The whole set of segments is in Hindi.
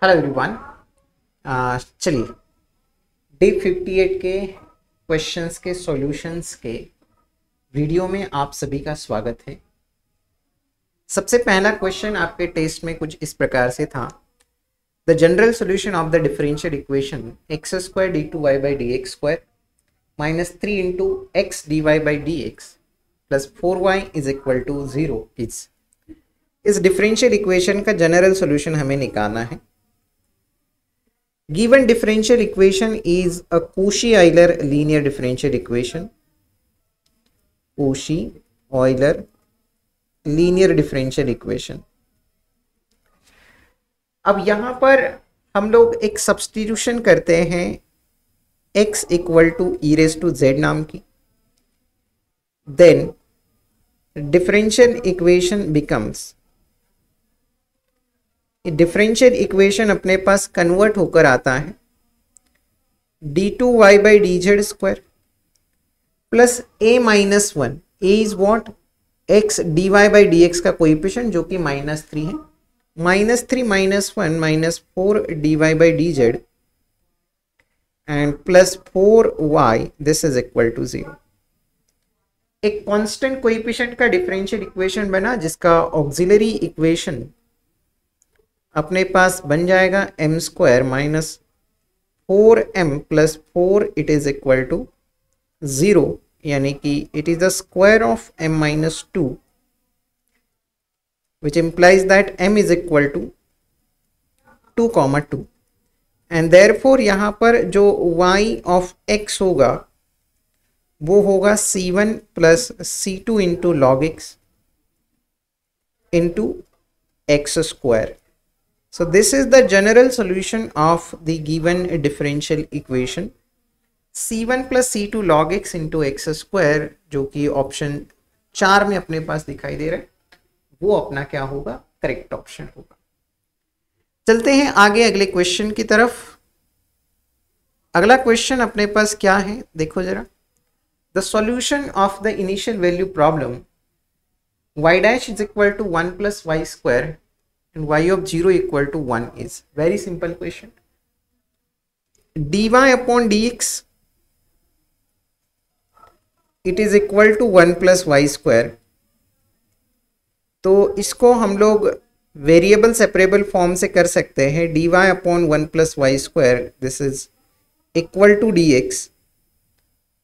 Hello everyone. चलिए डे 58 के क्वेश्चंस के सॉल्यूशंस के वीडियो में आप सभी का स्वागत है। सबसे पहला क्वेश्चन आपके टेस्ट में कुछ इस प्रकार से था। The general solution of the differential equation x square d two y by D x square minus 3 into x d Y by D x plus 4y is equal to 0 is. इस डिफरेंशियल इक्वेशन का जनरल सॉल्यूशन हमें निकालना है। Given differential equation is a Cauchy-Euler linear differential equation. Cauchy-Euler linear differential equation. अब यहां पर हम लोग एक सब्स्टिट्यूशन करते हैं x equal to e raise to z नाम की। Then differential equation becomes, differential equation अपने पास कन्वर्ट होकर आता है d two y by d z square plus a minus one. A is what? X d Y by D x का कोएफिशिएंट जो कि -3 है। -3 minus 1 minus 4 d Y by d z and plus 4y this is equal to 0। एक कांस्टेंट कोएफिशिएंट का डिफरेंशियल इक्वेशन बना जिसका ऑक्सिलरी इक्वेशन अपने पास बन जाएगा m square minus 4m plus 4 it is equal to 0, यानी कि it is the square of m minus 2 which implies that m is equal to 2, and therefore यहाँ पर जो y ऑफ x होगा वो होगा c1 plus c2 into log x into X square. So this is the general solution of the given differential equation c1 plus c2 log x into x square, जो कि ऑप्शन 4 में अपने पास दिखाई दे रहा है, वो अपना क्या होगा? करेक्ट ऑप्शन होगा। चलते हैं आगे अगले क्वेश्चन की तरफ। अगला क्वेश्चन अपने पास क्या है देखो जरा। The solution of the initial value problem y dash is equal to 1 plus y square and y of 0 equal to 1 is very simple question. dy upon dx it is equal to 1 plus y square। तो इसको हम लोग वेरिएबल सेपरेबल फॉर्म से कर सकते हैं। dy upon 1 plus y square this is equal to dx,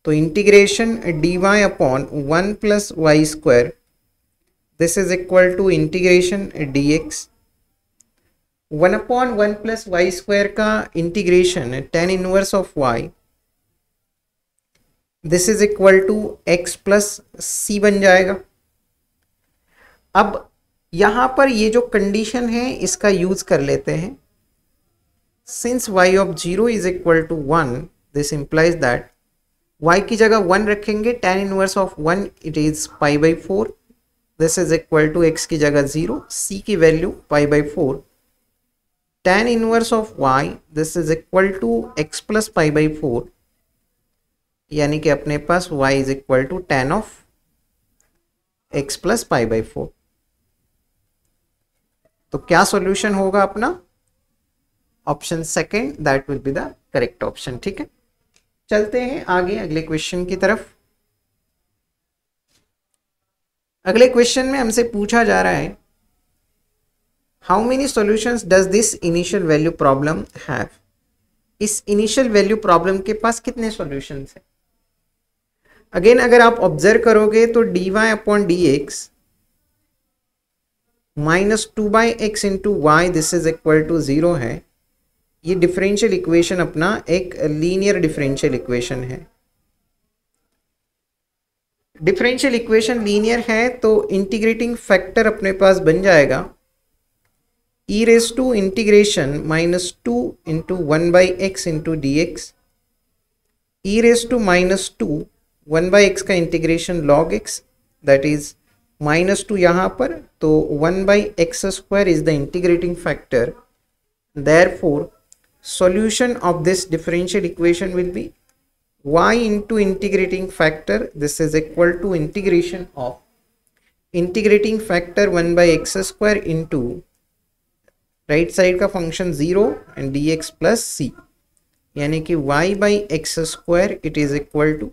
तो integration dy upon 1 plus y square this is equal to integration dx। 1 upon 1 plus y square का integration tan inverse of y this is equal to x plus c बन जाएगा। अब यहां पर ये जो कंडीशन है इसका यूज कर लेते हैं। Since y of 0 is equal to 1 this implies that y की जगह 1 रखेंगे, tan inverse of 1 it is pi by 4 this is equal to x की जगह 0, c की value pi by 4, tan inverse of y this is equal to x plus pi by 4, यानी कि अपने पास y is equal to tan of x plus pi by 4। तो क्या सॉल्यूशन होगा अपना? Option second that will be the correct option. ठीक है, चलते हैं आगे अगले क्वेश्चन की तरफ। अगले क्वेश्चन में हमसे पूछा जा रहा है how many solutions does this initial value problem have. इस इनिशियल वैल्यू प्रॉब्लम के पास कितने सॉल्यूशंस हैं? अगेन अगर आप ऑब्जर्व करोगे तो dy upon dx minus 2 by X into Y this is equal to 0 है। ये डिफरेंशियल इक्वेशन अपना एक लीनियर डिफरेंशियल इक्वेशन है। डिफरेंशियल इक्वेशन लीनियर है तो इंटीग्रेटिंग फैक्टर अपने पास बन जाएगा E raise to integration -2 into 1 by X into D X, E raise to -2 1 by X का integration log X that is -2 यहाँ पर, तो 1 by X square is the integrating factor. Therefore solution of this differential equation will be y into integrating factor this is equal to integration of integrating factor 1 by x square into right side का function 0 and D x plus C, यानी कि y by X square it is equal to,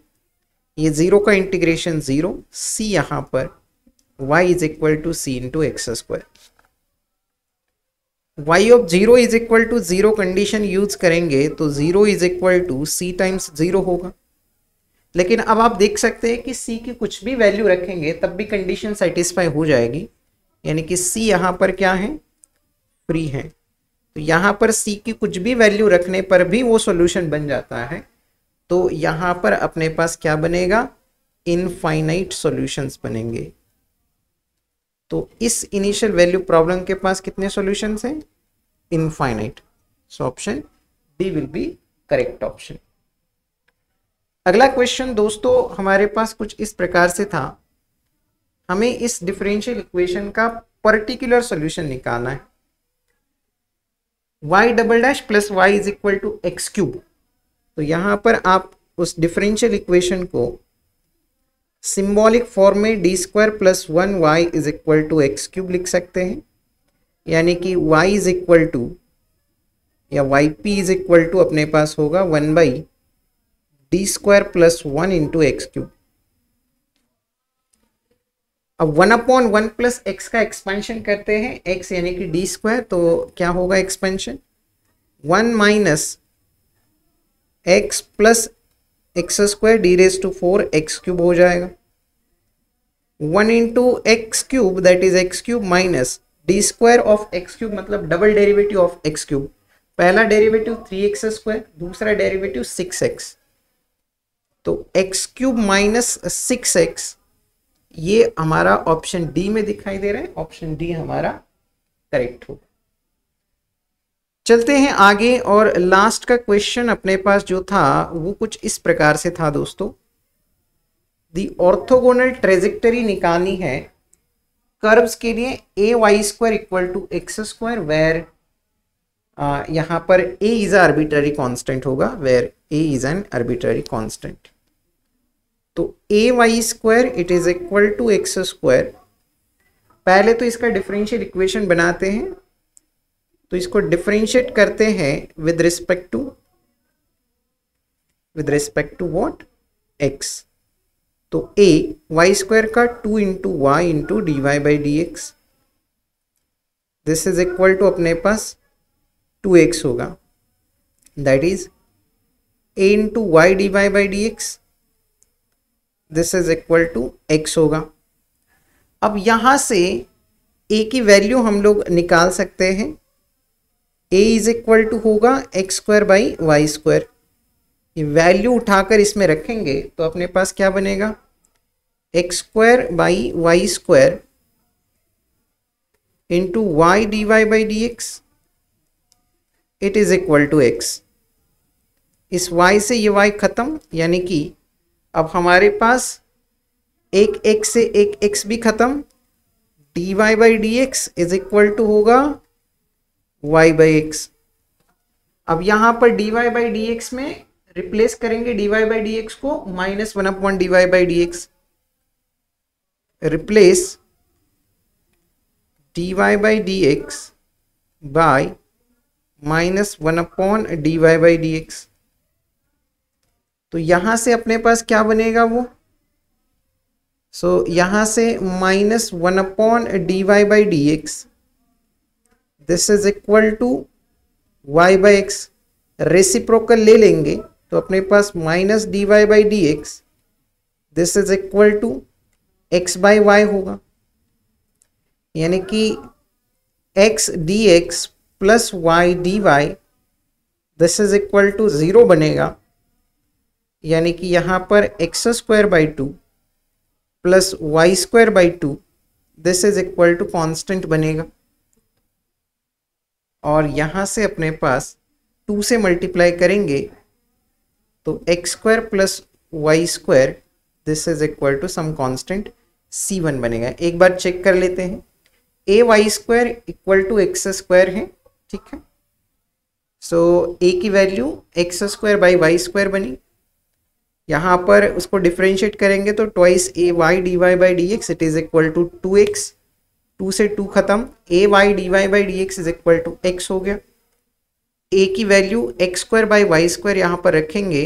ये 0 का इंटीग्रेशन 0, c यहाँ पर y is equal to C into X square. y of 0 is equal to 0 condition use करेंगे तो 0 is equal to C times 0 होगा। लेकिन अब आप देख सकते हैं कि c की कुछ भी वैल्यू रखेंगे तब भी कंडीशन सेटिस्फाई हो जाएगी, यानी कि c यहाँ पर क्या है, फ्री है। तो यहाँ पर c की कुछ भी वैल्यू रखने पर भी वो सॉल्यूशन बन जाता है। तो यहाँ पर अपने पास क्या बनेगा, इनफाइनाइट सॉल्यूशंस बनेंगे। तो इस इनिशियल वैल्यू प्रॉब्लम के पास कितने सॉल्यूशंस हैं, infinite. So option D will be correct option. अगला क्वेश्चन दोस्तों हमारे पास कुछ इस प्रकार से था, हमें इस डिफरेंशियल इक्वेशन का पर्टिकुलर सॉल्यूशन निकालना है। y double dash plus y is equal to x cube. तो यहाँ पर आप उस डिफरेंशियल इक्वेशन को सिंबॉलिक फॉर्म में d square plus 1y is equal to x cube लिख सकते हैं, यानी कि y इज इक्वल टू या yp इज इक्वल टू अपने पास होगा 1 बाई d square plus 1 into x cube. अब 1/1 प्लस एक्स का एक्सपेंशन करते हैं, x यानी कि डी स्क्वायर, तो क्या होगा expansion, 1 minus X plus X square D raise to 4 X cube हो जाएगा। 1 into x cube that is X cube minus D square of X cube, मतलब double derivative of X cube. पहला डेरिवेटिव 3x स्क्वायर, दूसरा डेरिवेटिव 6x, तो एक्स क्यूब माइनस 6x, ये हमारा ऑप्शन डी में दिखाई दे रहा है। ऑप्शन डी हमारा करेक्ट होगा। चलते हैं आगे और लास्ट का क्वेश्चन अपने पास जो था वो कुछ इस प्रकार से था दोस्तों, दी ऑर्थोगोनल ट्रेजेक्टरी निकालनी है कर्व्स के लिए A Y square equal to x square, where यहाँ पर ए इज आर्बिट्ररी कांस्टेंट होगा, where A is an arbitrary constant. तो ए Y square it is equal to x square. पहले तो इसका डिफरेंशियल इक्वेशन बनाते हैं, तो इसको डिफरेंशिएट करते हैं with respect to what, x. तो ए वाई स्क्वायर का 2 into y into d Y by D x, this is equal to अपने पास 2x होगा, that is a into y D Y by D x, this is equal to x होगा। अब यहां से a की वैल्यू हम लोग निकाल सकते हैं, a इज इक्वल टू होगा x square by y square. ये वैल्यू उठाकर इसमें रखेंगे तो अपने पास क्या बनेगा, x square by y square into y D Y by D x, it is equal to x. इस y से ये y खत्म, यानी कि अब हमारे पास एक x से एक x भी खत्म, d Y by D x is equal to होगा y बाई एक्स। अब यहाँ पर d Y by D x में रिप्लेस करेंगे d Y by D x को -1/, D Y by D x, replace d Y by D x by -1/, D Y by D x. तो यहां से अपने पास क्या बनेगा वो, यहां से -1/, D Y by D x, this is equal to y by X. Reciprocal ले लेंगे तो अपने पास minus D Y by D x, this is equal to x by Y होगा, यानी कि x D x plus Y D Y, this is equal to 0 बनेगा, यानी कि यहाँ पर X square by 2 plus Y square by 2, this is equal to constant बनेगा। और यहाँ से अपने पास 2 से मल्टीप्लाई करेंगे तो x square plus Y square, this is equal to some constant c1 बनेगा। एक बार चेक कर लेते हैं, a Y square equal to x square है, ठीक है। सो ए की value x square by y square बनी, यहाँ पर उसको डिफरेंशिएट करेंगे तो twice a y D Y by D x, it is equal to 2x 2 से 2 खत्म, a y D Y by D x is equal to x हो गया। ए की value x square by y square यहाँ पर रखेंगे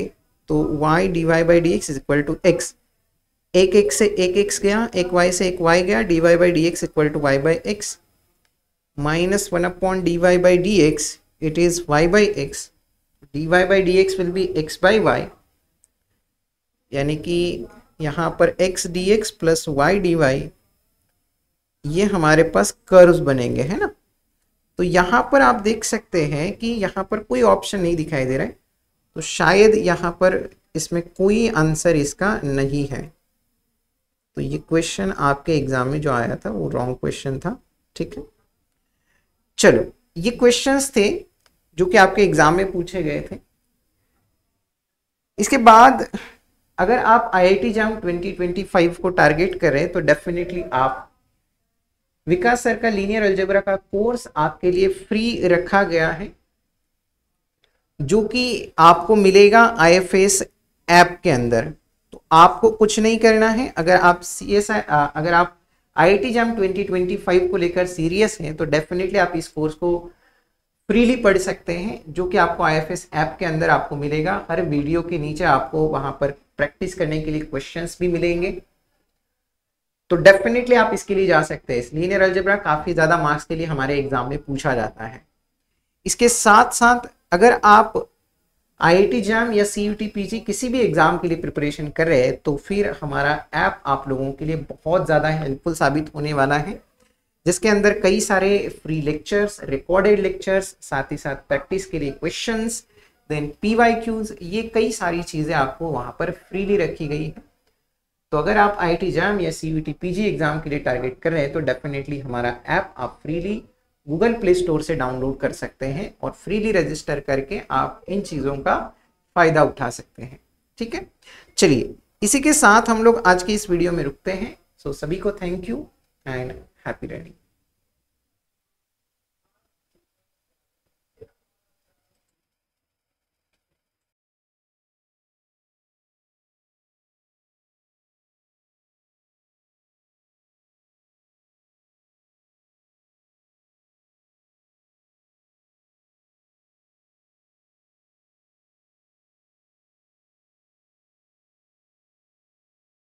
तो y D Y by D x is equal to x. एक एक्स से एक एक्स गया, एक वाई से एक वाई गया, d Y by D x equal to y by x minus 1 upon d Y by D x, it is y by x, d Y by D x will be x by y, यानी कि यहाँ पर x d x plus Y D y, ये हमारे पास कर्व्स बनेंगे, है ना। तो यहाँ पर आप देख सकते हैं कि यहाँ पर कोई ऑप्शन नहीं दिखाई दे रहा है, तो शायद यहाँ पर इसमें कोई आंसर इसका नहीं है। तो ये क्वेश्चन आपके एग्जाम में जो आया था वो रॉन्ग क्वेश्चन था, ठीक है। चलो, ये क्वेश्चंस थे जो कि आपके एग्जाम में पूछे गए थे। इसके बाद अगर आप IIT JAM 2025 को टारगेट कर रहे हैं तो डेफिनेटली आप विकास सर का लीनियर अलजेब्रा का कोर्स आपके लिए फ्री रखा गया है, जो कि आपको मिलेगा IFS ऐप के अंदर। तो आपको कुछ नहीं करना है, अगर आप अगर आप IIT JAM 2025 को लेकर सीरियस हैं तो डेफिनेटली आप इस कोर्स को फ्रीली पढ़ सकते हैं, जो कि आपको IFS ऐप के अंदर आपको मिलेगा। हर वीडियो के नीचे आपको वहां पर प्रैक्टिस करने के लिए क्वेश्चंस भी मिलेंगे, तो डेफिनेटली आप इसके लिए जा सकते हैं। लीनियर अलजेब्रा काफी ज्यादा मार्क्स के लिए हमारे एग्जाम में पूछा जाता है। इसके साथ साथ अगर आप IIT JAM या CUT PG किसी भी एग्जाम के लिए प्रिपरेशन कर रहे हैं तो फिर हमारा ऐप आप लोगों के लिए बहुत ज़्यादा हेल्पफुल साबित होने वाला है, जिसके अंदर कई सारे फ्री लेक्चर्स, रिकॉर्डेड लेक्चर्स, साथ ही साथ प्रैक्टिस के लिए क्वेश्चंस, देन PYQs, ये कई सारी चीज़ें आपको वहाँ पर फ्रीली रखी गई है। तो अगर आप IIT JAM या CUT PG एग्जाम के लिए टारगेट कर रहे हैं तो डेफिनेटली हमारा ऐप आप फ्रीली गूगल प्ले स्टोर से डाउनलोड कर सकते हैं और फ्रीली रजिस्टर करके आप इन चीज़ों का फायदा उठा सकते हैं, ठीक है। चलिए, इसी के साथ हम लोग आज की इस वीडियो में रुकते हैं। सो सभी को thank you and happy learning.